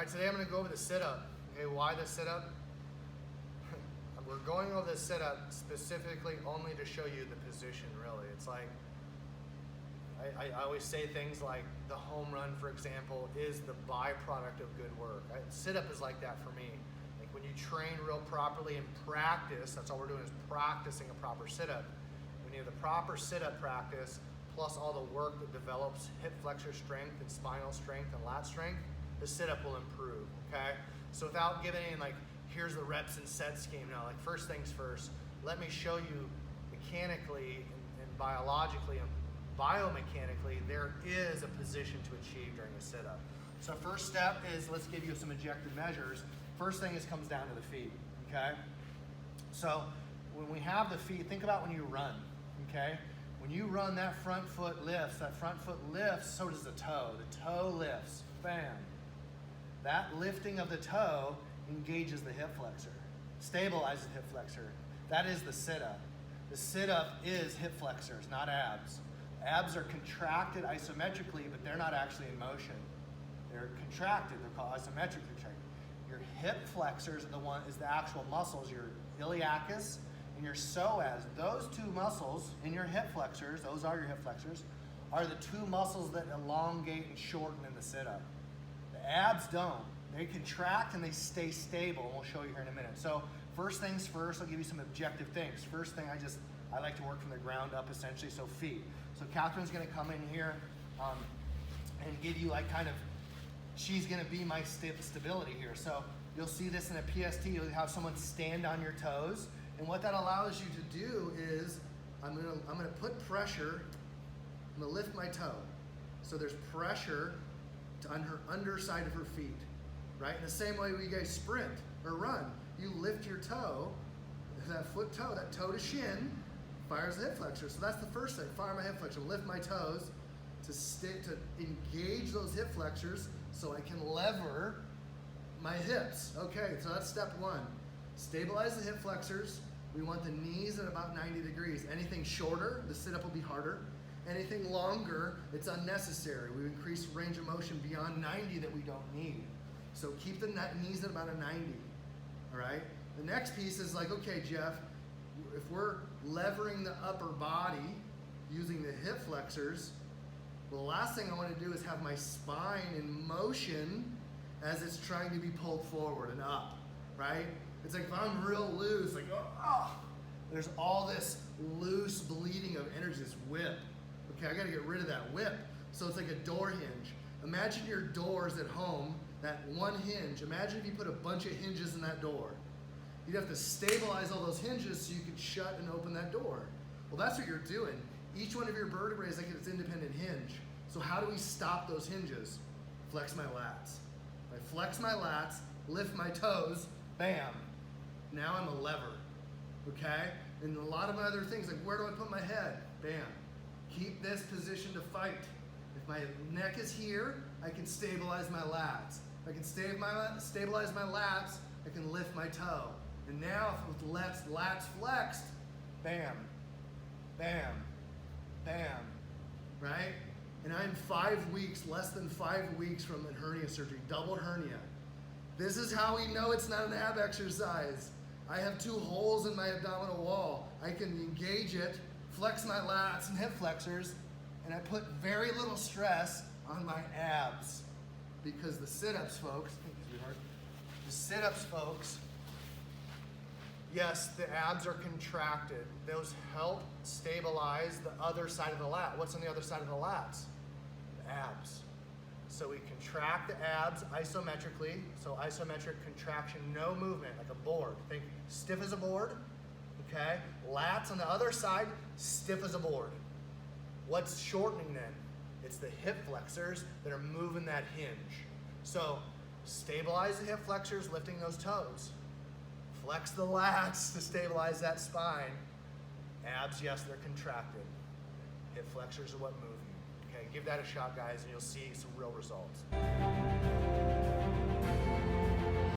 right, today I'm gonna go over the sit-up. Okay, why the sit-up? We're going over the sit-up specifically only to show you the position, really. It's like, I always say things like the home run, for example, is the byproduct of good work. Sit-up is like that for me. Like when you train real properly and practice, that's all we're doing is practicing a proper sit-up. When you have the proper sit-up practice, plus all the work that develops hip flexor strength and spinal strength and lat strength, the sit-up will improve, okay? So without giving any like, here's the reps and set scheme, no, like first things first, let me show you mechanically and biologically and biomechanically, there is a position to achieve during a sit-up. So first step is, let's give you some objective measures. First thing is comes down to the feet, okay? So when we have the feet, think about when you run, okay? When you run, that front foot lifts, so does the toe. The toe lifts, bam. That lifting of the toe engages the hip flexor, stabilizes the hip flexor. That is the sit-up. The sit-up is hip flexors, not abs. Abs are contracted isometrically, but they're not actually in motion. They're contracted, they're called isometric contracted. Your hip flexors are is the actual muscles, your iliacus and your psoas. Those two muscles in your hip flexors, those are your hip flexors, are the two muscles that elongate and shorten in the sit-up. The abs don't. They contract and they stay stable, and we'll show you here in a minute. So first things first, I'll give you some objective things. First thing, I like to work from the ground up essentially, so feet. So Catherine's gonna come in here and give you like kind of, she's gonna be my stability here. So you'll see this in a PST, you'll have someone stand on your toes, and what that allows you to do is, I'm gonna put pressure, I'm gonna lift my toe. So there's pressure on her underside of her feet, right? In the same way we guys sprint or run, you lift your toe, that foot toe, that toe to shin, fires the hip flexor. So that's the first thing, fire my hip flexor, lift my toes to engage those hip flexors so I can lever my hips. Okay, so that's step one. Stabilize the hip flexors. We want the knees at about 90 degrees. Anything shorter, the sit-up will be harder. Anything longer, it's unnecessary. We increase range of motion beyond 90 that we don't need. So keep the knees at about a 90, all right? The next piece is like, okay, Jeff, if we're levering the upper body using the hip flexors, well, the last thing I want to do is have my spine in motion as it's trying to be pulled forward and up, right? It's like if I'm real loose, like, there's all this loose bleeding of energy, this whip. Okay, I gotta get rid of that whip. So it's like a door hinge. Imagine your doors at home, that one hinge. Imagine if you put a bunch of hinges in that door. You'd have to stabilize all those hinges so you could shut and open that door. Well, that's what you're doing. Each one of your vertebrae is like its independent hinge. So how do we stop those hinges? Flex my lats. I flex my lats, lift my toes, bam. Now I'm a lever, okay? And a lot of other things, like where do I put my head? Bam. Keep this position to fight. If my neck is here, I can stabilize my lats. If I can stabilize my lats, I can lift my toe. And now with lats flexed, bam, bam, bam, right? And I'm 5 weeks, less than 5 weeks from a hernia surgery, double hernia. This is how we know it's not an ab exercise. I have 2 holes in my abdominal wall. I can engage it, flex my lats and hip flexors, and I put very little stress on my abs. Because the sit-ups, folks, yes, the abs are contracted. Those help stabilize the other side of the lat. What's on the other side of the lats? The abs. So we contract the abs isometrically. So isometric contraction, no movement, like a board. Think stiff as a board, okay? Lats on the other side, stiff as a board. What's shortening then? It's the hip flexors that are moving that hinge. So stabilize the hip flexors, lifting those toes. Flex the lats to stabilize that spine. Abs, yes, they're contracted. Hip flexors are what move you. Okay, give that a shot, guys, and you'll see some real results.